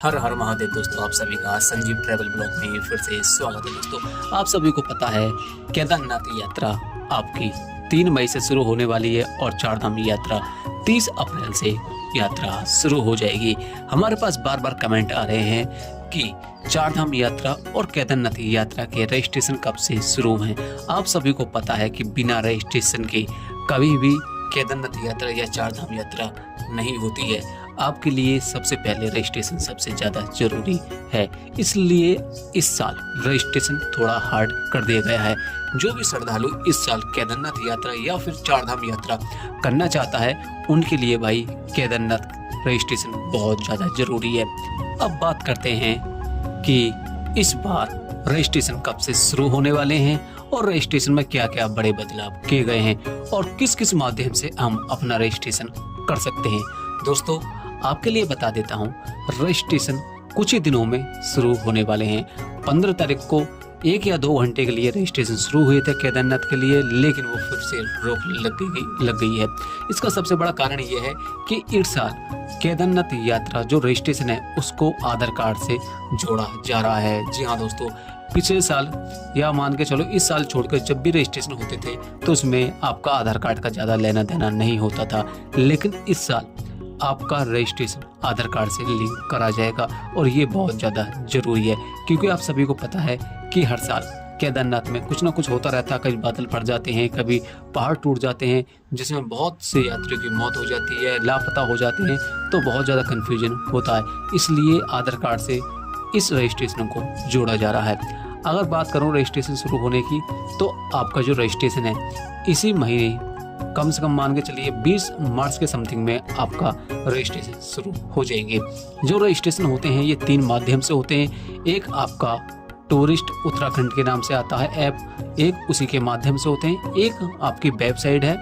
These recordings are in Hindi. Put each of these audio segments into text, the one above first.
हर हर महादेव दोस्तों, आप सभी का संजीव ट्रैवल ब्लॉग में फिर से स्वागत है। दोस्तों, आप सभी को पता है केदारनाथ यात्रा आपकी 3 मई से शुरू होने वाली है और चारधाम यात्रा 30 अप्रैल से यात्रा शुरू हो जाएगी। हमारे पास बार बार कमेंट आ रहे हैं कि चारधाम यात्रा और केदारनाथ यात्रा के रजिस्ट्रेशन कब से शुरू हैं। आप सभी को पता है कि बिना रजिस्ट्रेशन के कभी भी केदारनाथ यात्रा या चारधाम यात्रा नहीं होती है। आपके लिए सबसे पहले रजिस्ट्रेशन सबसे ज़्यादा जरूरी है, इसलिए इस साल रजिस्ट्रेशन थोड़ा हार्ड कर दिया गया है। जो भी श्रद्धालु इस साल केदारनाथ यात्रा या फिर चारधाम यात्रा करना चाहता है उनके लिए भाई केदारनाथ रजिस्ट्रेशन बहुत ज़्यादा जरूरी है। अब बात करते हैं कि इस बार रजिस्ट्रेशन कब से शुरू होने वाले हैं और रजिस्ट्रेशन में क्या क्या बड़े बदलाव किए गए हैं और किस किस माध्यम से हम अपना रजिस्ट्रेशन कर सकते हैं। दोस्तों, आपके लिए बता देता हूं, रजिस्ट्रेशन कुछ ही दिनों में शुरू होने वाले हैं। 15 तारीख को 1 या 2 घंटे के लिए रजिस्ट्रेशन शुरू हुए थे केदारनाथ के लिए, लेकिन वो फिर से रोक लग गई है। इसका सबसे बड़ा कारण ये है कि इस साल केदारनाथ यात्रा जो रजिस्ट्रेशन है उसको आधार कार्ड से जोड़ा जा रहा है। जी हाँ दोस्तों, पिछले साल या मान के चलो इस साल छोड़कर जब भी रजिस्ट्रेशन होते थे तो उसमें आपका आधार कार्ड का ज़्यादा लेना देना नहीं होता था, लेकिन इस साल आपका रजिस्ट्रेशन आधार कार्ड से लिंक करा जाएगा और ये बहुत ज़्यादा जरूरी है, क्योंकि आप सभी को पता है कि हर साल केदारनाथ में कुछ ना कुछ होता रहता है। कभी बादल फट जाते हैं, कभी पहाड़ टूट जाते हैं, जिसमें बहुत से यात्रियों की मौत हो जाती है, लापता हो जाते हैं, तो बहुत ज़्यादा कन्फ्यूजन होता है। इसलिए आधार कार्ड से इस रजिस्ट्रेशन को जोड़ा जा रहा है। अगर बात करूँ रजिस्ट्रेशन शुरू होने की, तो आपका जो रजिस्ट्रेशन है इसी महीने कम से कम मान के चलिए 20 मार्च के समथिंग में आपका रजिस्ट्रेशन शुरू हो जाएंगे। जो रजिस्ट्रेशन होते हैं ये 3 माध्यम से होते हैं। एक आपका टूरिस्ट उत्तराखंड के नाम से आता है ऐप, एक उसी के माध्यम से होते हैं, एक आपकी वेबसाइट है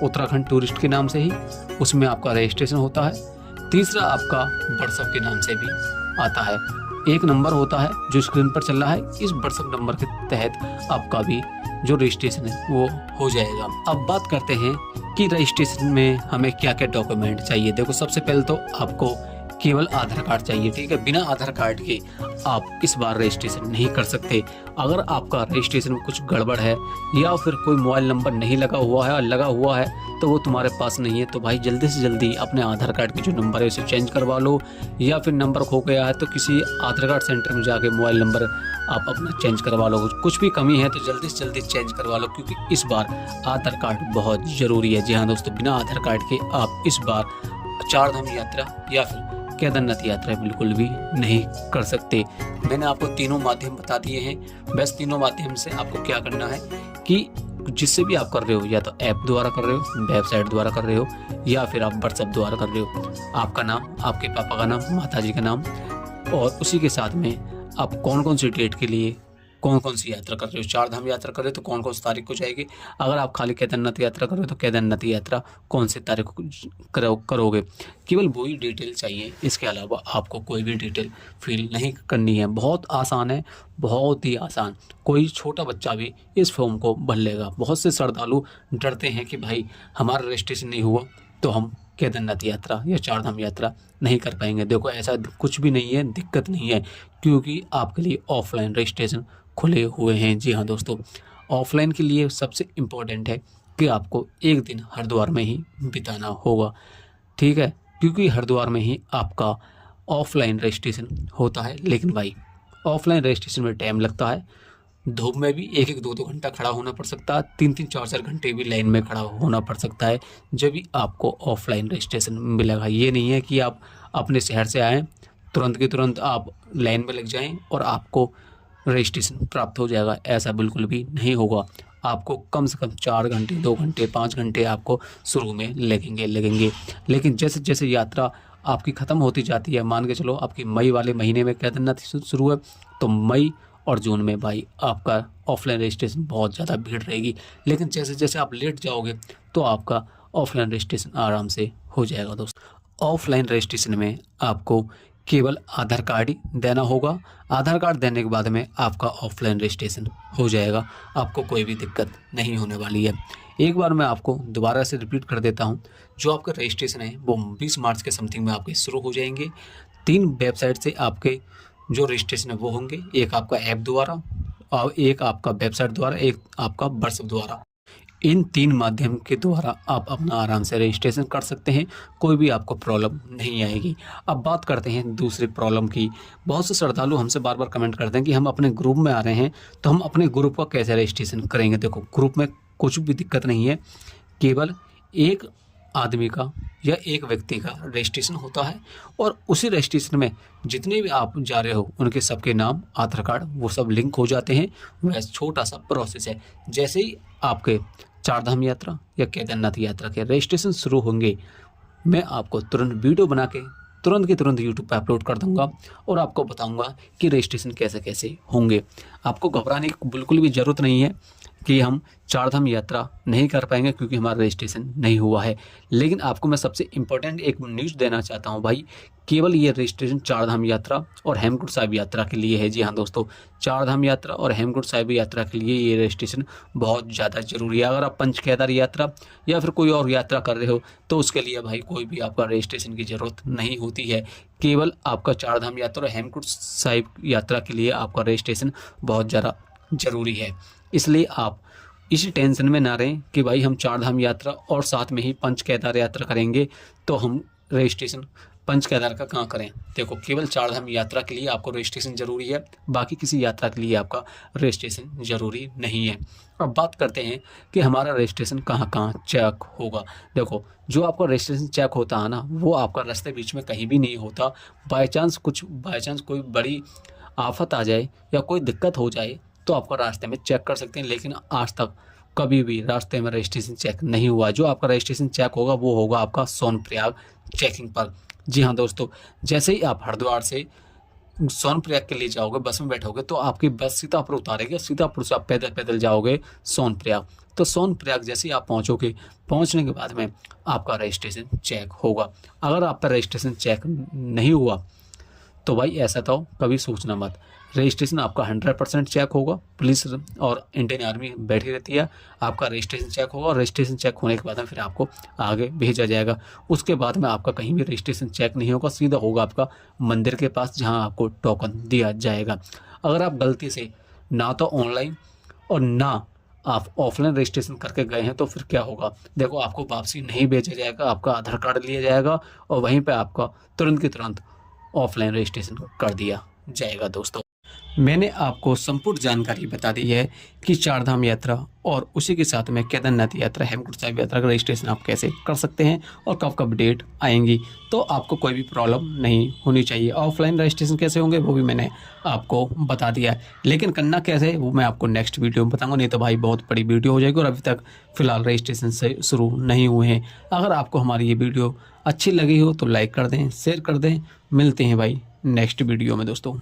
उत्तराखंड टूरिस्ट के नाम से ही, उसमें आपका रजिस्ट्रेशन होता है। तीसरा आपका व्हाट्सएप के नाम से भी आता है। एक नंबर होता है जो स्क्रीन पर चल रहा है, इस व्हाट्सएप नंबर के तहत आपका भी जो रजिस्ट्रेशन है वो हो जाएगा। अब बात करते हैं कि रजिस्ट्रेशन में हमें क्या क्या डॉक्यूमेंट चाहिए। देखो, सबसे पहले तो आपको केवल आधार कार्ड चाहिए, ठीक है। बिना आधार कार्ड के आप इस बार रजिस्ट्रेशन नहीं कर सकते। अगर आपका रजिस्ट्रेशन में कुछ गड़बड़ है या फिर कोई मोबाइल नंबर नहीं लगा हुआ है और लगा हुआ है तो वो तुम्हारे पास नहीं है, तो भाई जल्दी से जल्दी अपने आधार कार्ड की जो नंबर है उसे चेंज करवा लो, या फिर नंबर खो गया है तो किसी आधार कार्ड सेंटर में जाके मोबाइल नंबर आप अपना चेंज करवा लो। कुछ भी कमी है तो जल्दी से जल्दी चेंज करवा लो, क्योंकि इस बार आधार कार्ड बहुत ज़रूरी है। जी हाँ दोस्तों, बिना आधार कार्ड के आप इस बार चारधाम यात्रा या फिर केदारनाथ यात्रा बिल्कुल भी नहीं कर सकते। मैंने आपको तीनों माध्यम बता दिए हैं। बस तीनों माध्यम से आपको क्या करना है कि जिससे भी आप कर रहे हो, या तो ऐप द्वारा कर रहे हो, वेबसाइट द्वारा कर रहे हो, या फिर आप व्हाट्सएप द्वारा कर रहे हो, आपका नाम, आपके पापा का नाम, माताजी का नाम, और उसी के साथ में आप कौन कौन सी डेट के लिए कौन कौन सी यात्रा कर रहे हो। चारधाम यात्रा कर रहे हो तो कौन कौन सी तारीख को जाएगी। अगर आप खाली केदारनाथ यात्रा कर रहे हो तो केदारनाथ यात्रा कौन सी तारीख को करोगे। केवल वही डिटेल चाहिए, इसके अलावा आपको कोई भी डिटेल फिल नहीं करनी है। बहुत आसान है, बहुत ही आसान। कोई छोटा बच्चा भी इस फॉर्म को भर लेगा। बहुत से श्रद्धालु डरते हैं कि भाई हमारा रजिस्ट्रेशन नहीं हुआ तो हम केदारनाथ यात्रा या चारधाम यात्रा नहीं कर पाएंगे। देखो, ऐसा कुछ भी नहीं है, दिक्कत नहीं है, क्योंकि आपके लिए ऑफलाइन रजिस्ट्रेशन खुले हुए हैं। जी हाँ दोस्तों, ऑफलाइन के लिए सबसे इम्पोर्टेंट है कि आपको एक दिन हरिद्वार में ही बिताना होगा, ठीक है, क्योंकि हरिद्वार में ही आपका ऑफलाइन रजिस्ट्रेशन होता है। लेकिन भाई ऑफलाइन रजिस्ट्रेशन में टाइम लगता है, धूप में भी 1-1, 2-2 घंटा खड़ा होना पड़ सकता है, 3-3, 4-4 घंटे भी लाइन में खड़ा होना पड़ सकता है जब भी आपको ऑफलाइन रजिस्ट्रेशन मिलेगा। ये नहीं है कि आप अपने शहर से आएँ तुरंत के तुरंत आप लाइन में लग जाएं और आपको रजिस्ट्रेशन प्राप्त हो जाएगा, ऐसा बिल्कुल भी नहीं होगा। आपको कम से कम 4 घंटे, 2 घंटे, 5 घंटे आपको शुरू में लगेंगे। लेकिन जैसे जैसे यात्रा आपकी ख़त्म होती जाती है, मान के चलो आपकी मई वाले महीने में केदारनाथ शुरू है, तो मई और जून में भाई आपका ऑफलाइन रजिस्ट्रेशन बहुत ज़्यादा भीड़ रहेगी। लेकिन जैसे जैसे आप लेट जाओगे तो आपका ऑफलाइन रजिस्ट्रेशन आराम से हो जाएगा। दोस्तों, ऑफलाइन रजिस्ट्रेशन में आपको केवल आधार कार्ड ही देना होगा। आधार कार्ड देने के बाद में आपका ऑफलाइन रजिस्ट्रेशन हो जाएगा, आपको कोई भी दिक्कत नहीं होने वाली है। एक बार मैं आपको दोबारा से रिपीट कर देता हूं, जो आपका रजिस्ट्रेशन है वो 20 मार्च के समथिंग में आपके शुरू हो जाएंगे। 3 वेबसाइट से आपके जो रजिस्ट्रेशन है वो होंगे, एक आपका ऐप द्वारा और एक आपका वेबसाइट द्वारा, एक आपका व्हाट्सएप द्वारा। इन 3 माध्यम के द्वारा आप अपना आराम से रजिस्ट्रेशन कर सकते हैं, कोई भी आपको प्रॉब्लम नहीं आएगी। अब बात करते हैं दूसरी प्रॉब्लम की। बहुत से श्रद्धालु हमसे बार बार कमेंट करते हैं कि हम अपने ग्रुप में आ रहे हैं तो हम अपने ग्रुप का कैसे रजिस्ट्रेशन करेंगे। देखो, ग्रुप में कुछ भी दिक्कत नहीं है, केवल एक आदमी का या एक व्यक्ति का रजिस्ट्रेशन होता है और उसी रजिस्ट्रेशन में जितने भी आप जा रहे हो उनके सबके नाम, आधार कार्ड, वो सब लिंक हो जाते हैं। वह छोटा सा प्रोसेस है। जैसे ही आपके चारधाम यात्रा या केदारनाथ यात्रा के रजिस्ट्रेशन शुरू होंगे, मैं आपको तुरंत वीडियो बना के तुरंत के तुरंत यूट्यूब पर अपलोड कर दूंगा और आपको बताऊंगा कि रजिस्ट्रेशन कैसे कैसे होंगे। आपको घबराने की बिल्कुल भी ज़रूरत नहीं है कि हम चारधाम यात्रा नहीं कर पाएंगे क्योंकि हमारा रजिस्ट्रेशन नहीं हुआ है। लेकिन आपको मैं सबसे इम्पोर्टेंट एक न्यूज़ देना चाहता हूं भाई, केवल ये रजिस्ट्रेशन चारधाम यात्रा और हेमकुंड साहिब यात्रा के लिए है। जी हाँ दोस्तों, चारधाम यात्रा और हेमकुंड साहिब यात्रा के लिए ये रजिस्ट्रेशन बहुत ज़्यादा ज़रूरी है। अगर आप पंच केदार यात्रा या फिर कोई और यात्रा कर रहे हो तो उसके लिए भाई कोई भी आपका रजिस्ट्रेशन की ज़रूरत नहीं होती है। केवल आपका चारधाम यात्रा और हेमकुंड साहिब यात्रा के लिए आपका रजिस्ट्रेशन बहुत ज़्यादा ज़रूरी है। इसलिए आप इसी टेंशन में ना रहें कि भाई हम चारधाम यात्रा और साथ में ही पंच केदार यात्रा करेंगे तो हम रजिस्ट्रेशन पंच केदार का कहाँ करें। देखो, केवल चारधाम यात्रा के लिए आपको रजिस्ट्रेशन ज़रूरी है, बाकी किसी यात्रा के लिए आपका रजिस्ट्रेशन ज़रूरी नहीं है। अब बात करते हैं कि हमारा रजिस्ट्रेशन कहाँ कहाँ चेक होगा। देखो, जो आपका रजिस्ट्रेशन चेक होता है ना, वो आपका रास्ते बीच में कहीं भी नहीं होता। बाई चांस कोई बड़ी आफत आ जाए या कोई दिक्कत हो जाए तो आपका रास्ते में चेक कर सकते हैं, लेकिन आज तक कभी भी रास्ते में रजिस्ट्रेशन चेक नहीं हुआ। जो आपका रजिस्ट्रेशन चेक होगा वो होगा आपका सोनप्रयाग चेकिंग पर। जी हाँ दोस्तों, जैसे ही आप हरिद्वार से सोनप्रयाग के लिए जाओगे, बस में बैठोगे तो आपकी बस सीतापुर उतारेगी, सीतापुर से आप पैदल पैदल जाओगे सोनप्रयाग। तो सोनप्रयाग जैसे ही आप पहुँचोगे, पहुँचने के बाद में आपका रजिस्ट्रेशन चेक होगा। अगर आपका रजिस्ट्रेशन चेक नहीं हुआ तो भाई ऐसा तो कभी सोचना मत। रजिस्ट्रेशन आपका 100% चेक होगा। पुलिस और इंडियन आर्मी बैठी रहती है, आपका रजिस्ट्रेशन चेक होगा और रजिस्ट्रेशन चेक होने के बाद में फिर आपको आगे भेजा जाएगा। उसके बाद में आपका कहीं भी रजिस्ट्रेशन चेक नहीं होगा, सीधा होगा आपका मंदिर के पास जहां आपको टोकन दिया जाएगा। अगर आप गलती से ना तो ऑनलाइन और ना आप ऑफलाइन रजिस्ट्रेशन करके गए हैं तो फिर क्या होगा। देखो, आपको वापसी नहीं भेजा जाएगा, आपका आधार कार्ड लिया जाएगा और वहीं पर आपका तुरंत के तुरंत ऑफलाइन रजिस्ट्रेशन कर दिया जाएगा। दोस्तों, मैंने आपको संपूर्ण जानकारी बता दी है कि चारधाम यात्रा और उसी के साथ में केदारनाथ यात्रा, हेमकुंड साहिब यात्रा का रजिस्ट्रेशन आप कैसे कर सकते हैं और कब कब डेट आएंगी, तो आपको कोई भी प्रॉब्लम नहीं होनी चाहिए। ऑफलाइन रजिस्ट्रेशन कैसे होंगे वो भी मैंने आपको बता दिया है, लेकिन करना कैसे है वो मैं आपको नेक्स्ट वीडियो में बताऊंगा। नहीं तो भाई बहुत बड़ी वीडियो हो जाएगी और अभी तक फ़िलहाल रजिस्ट्रेशन से शुरू नहीं हुए हैं। अगर आपको हमारी ये वीडियो अच्छी लगी हो तो लाइक कर दें, शेयर कर दें। मिलते हैं भाई नेक्स्ट वीडियो में दोस्तों।